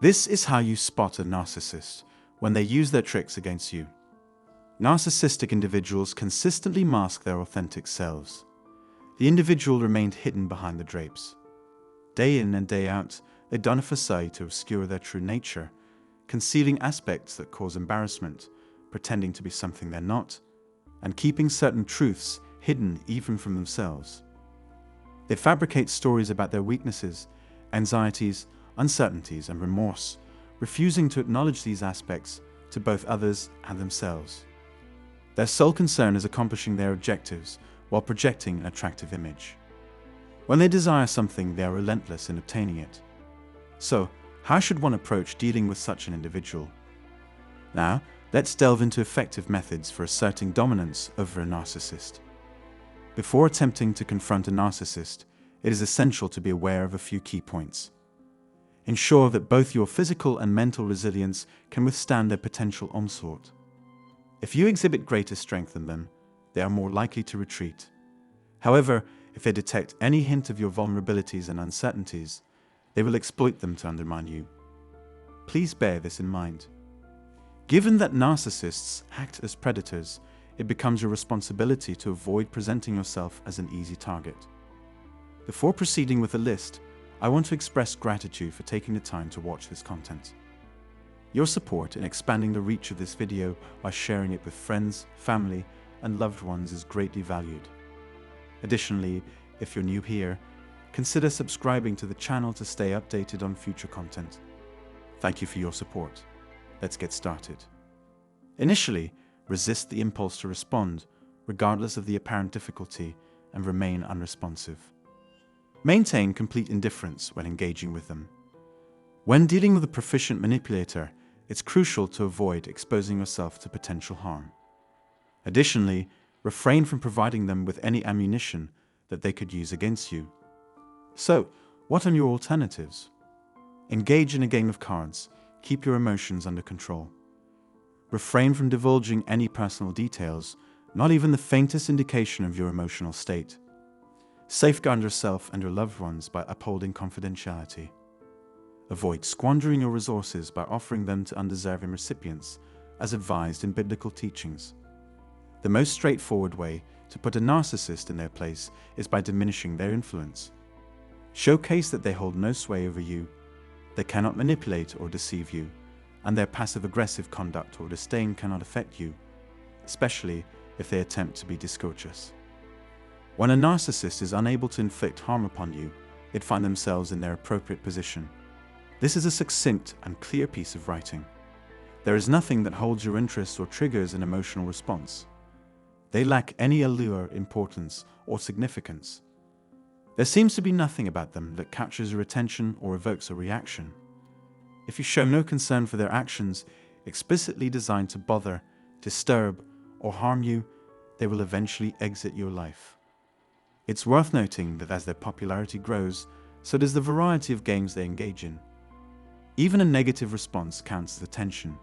This is how you spot a narcissist when they use their tricks against you. Narcissistic individuals consistently mask their authentic selves. The individual remained hidden behind the drapes. Day in and day out, they don a facade to obscure their true nature, concealing aspects that cause embarrassment, pretending to be something they're not, and keeping certain truths hidden even from themselves. They fabricate stories about their weaknesses, anxieties, uncertainties, and remorse, refusing to acknowledge these aspects to both others and themselves. Their sole concern is accomplishing their objectives while projecting an attractive image. When they desire something, they are relentless in obtaining it. So, how should one approach dealing with such an individual? Now, let's delve into effective methods for asserting dominance over a narcissist. Before attempting to confront a narcissist, it is essential to be aware of a few key points. Ensure that both your physical and mental resilience can withstand their potential onslaught. If you exhibit greater strength than them, they are more likely to retreat. However, if they detect any hint of your vulnerabilities and uncertainties, they will exploit them to undermine you. Please bear this in mind. Given that narcissists act as predators, it becomes your responsibility to avoid presenting yourself as an easy target. Before proceeding with the list, I want to express gratitude for taking the time to watch this content. Your support in expanding the reach of this video by sharing it with friends, family, and loved ones is greatly valued. Additionally, if you're new here, consider subscribing to the channel to stay updated on future content. Thank you for your support. Let's get started. Initially, resist the impulse to respond, regardless of the apparent difficulty, and remain unresponsive. Maintain complete indifference when engaging with them. When dealing with a proficient manipulator, it's crucial to avoid exposing yourself to potential harm. Additionally, refrain from providing them with any ammunition that they could use against you. So, what are your alternatives? Engage in a game of cards. Keep your emotions under control. Refrain from divulging any personal details, not even the faintest indication of your emotional state. Safeguard yourself and your loved ones by upholding confidentiality. Avoid squandering your resources by offering them to undeserving recipients, as advised in biblical teachings. The most straightforward way to put a narcissist in their place is by diminishing their influence. Showcase that they hold no sway over you, they cannot manipulate or deceive you, and their passive-aggressive conduct or disdain cannot affect you, especially if they attempt to be discourteous. When a narcissist is unable to inflict harm upon you, they find themselves in their appropriate position. This is a succinct and clear piece of writing. There is nothing that holds your interest or triggers an emotional response. They lack any allure, importance, or significance. There seems to be nothing about them that captures your attention or evokes a reaction. If you show no concern for their actions, explicitly designed to bother, disturb, or harm you, they will eventually exit your life. It's worth noting that as their popularity grows, so does the variety of games they engage in. Even a negative response counts as attention.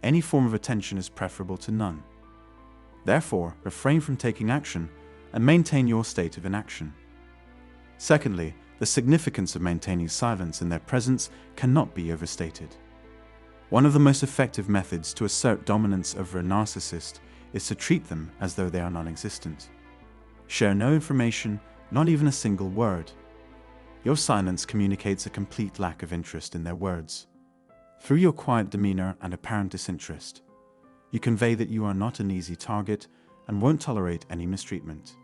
Any form of attention is preferable to none. Therefore, refrain from taking action and maintain your state of inaction. Secondly, the significance of maintaining silence in their presence cannot be overstated. One of the most effective methods to assert dominance over a narcissist is to treat them as though they are non-existent. Share no information, not even a single word. Your silence communicates a complete lack of interest in their words. Through your quiet demeanor and apparent disinterest, you convey that you are not an easy target and won't tolerate any mistreatment.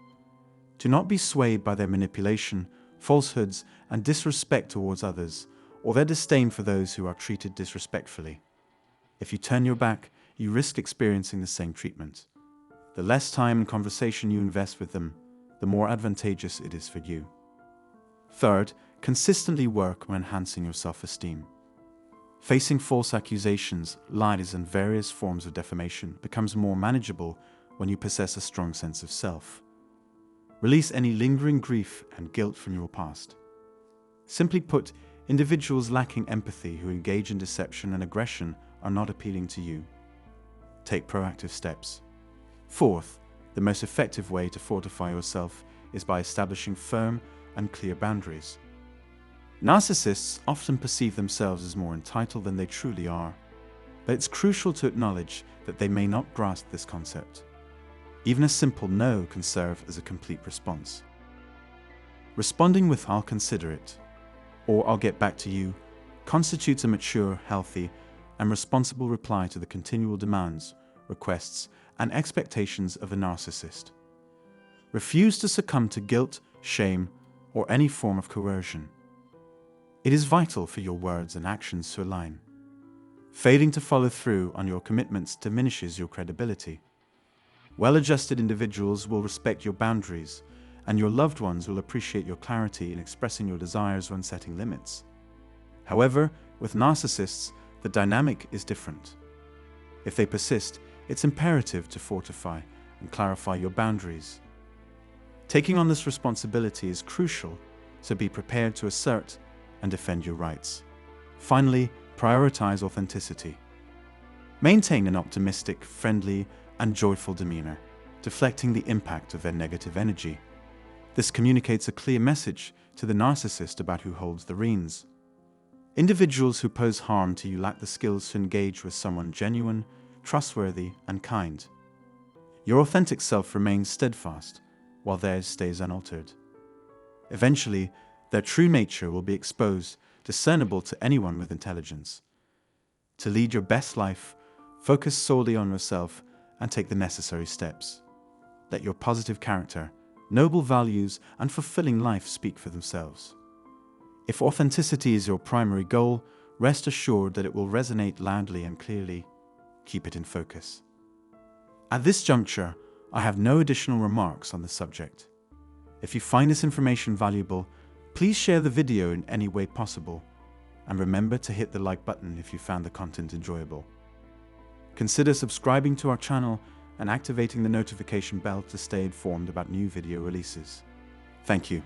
Do not be swayed by their manipulation, falsehoods, and disrespect towards others, or their disdain for those who are treated disrespectfully. If you turn your back, you risk experiencing the same treatment. The less time and conversation you invest with them, the more advantageous it is for you. Third, consistently work on enhancing your self-esteem. Facing false accusations, lies, and various forms of defamation becomes more manageable when you possess a strong sense of self. Release any lingering grief and guilt from your past. Simply put, individuals lacking empathy who engage in deception and aggression are not appealing to you. Take proactive steps. Fourth, the most effective way to fortify yourself is by establishing firm and clear boundaries. Narcissists often perceive themselves as more entitled than they truly are, but it's crucial to acknowledge that they may not grasp this concept. Even a simple no can serve as a complete response. Responding with "I'll consider it" or "I'll get back to you" constitutes a mature, healthy, and responsible reply to the continual demands, requests, and expectations of a narcissist. Refuse to succumb to guilt, shame, or any form of coercion. It is vital for your words and actions to align. Failing to follow through on your commitments diminishes your credibility. Well-adjusted individuals will respect your boundaries, and your loved ones will appreciate your clarity in expressing your desires when setting limits. However, with narcissists, the dynamic is different. If they persist, it's imperative to fortify and clarify your boundaries. Taking on this responsibility is crucial, so be prepared to assert and defend your rights. Finally, prioritize authenticity. Maintain an optimistic, friendly, and joyful demeanor, deflecting the impact of their negative energy. This communicates a clear message to the narcissist about who holds the reins. Individuals who pose harm to you lack the skills to engage with someone genuine, trustworthy, and kind. Your authentic self remains steadfast, while theirs stays unaltered. Eventually, their true nature will be exposed, discernible to anyone with intelligence. To lead your best life, focus solely on yourself and take the necessary steps. Let your positive character, noble values, and fulfilling life speak for themselves. If authenticity is your primary goal, rest assured that it will resonate loudly and clearly. Keep it in focus. At this juncture, I have no additional remarks on the subject. If you find this information valuable, please share the video in any way possible, and remember to hit the like button if you found the content enjoyable. Consider subscribing to our channel and activating the notification bell to stay informed about new video releases. Thank you.